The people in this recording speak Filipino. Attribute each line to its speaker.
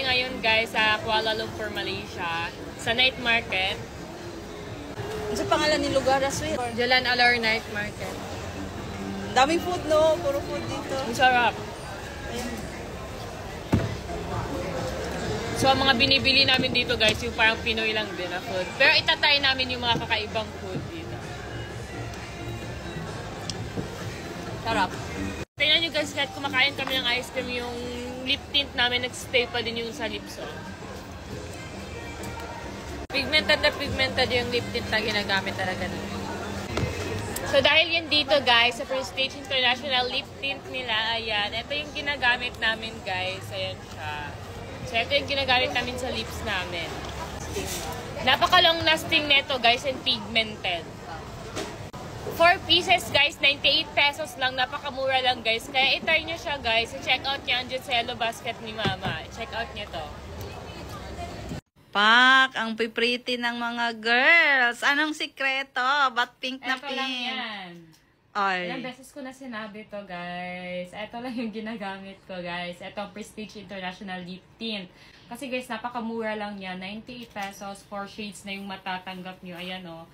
Speaker 1: ngayon guys sa Kuala Lumpur, Malaysia. Sa night market.
Speaker 2: Ano sa pangalan ni lugar, Aswin?
Speaker 1: Jalan Alor Night Market.
Speaker 2: Daming food, no? Puro food dito.
Speaker 1: Ang sarap. So, ang mga binibili namin dito guys, yung parang Pinoy lang din na food. Pero itatry namin yung mga kakaibang food dito. Sarap. Tingnan nyo guys, kahit kumakain kami ng ice cream, yung lip tint namin, nag-stay pa din yung sa lips. Oh. Pigmented na pigmented yung lip tint na ginagamit talaga namin. So dahil yan dito guys, sa Prestige International lip tint nila, ayan, ito yung ginagamit namin guys, ayan siya. So ito yung ginagamit namin sa lips namin. Napaka-long lasting neto guys and pigmented. 4 pieces guys, 98 pesos lang, napakamura lang guys. Kaya itry nyo siya guys, check out nyo ang Giselo Basket ni Mama. Check out nyo to.
Speaker 2: Pak, ang pretty ng mga girls. Anong sikreto? Ba't pink na pink?
Speaker 1: Ito lang yan.
Speaker 2: Ay.
Speaker 1: Ilang beses ko na sinabi to guys. Ito lang yung ginagamit ko guys. Ito ang Prestige International Lip Tint. Kasi guys, napakamura lang yan. 98 pesos, 4 shades na yung matatanggap nyo. Ayan o. Oh.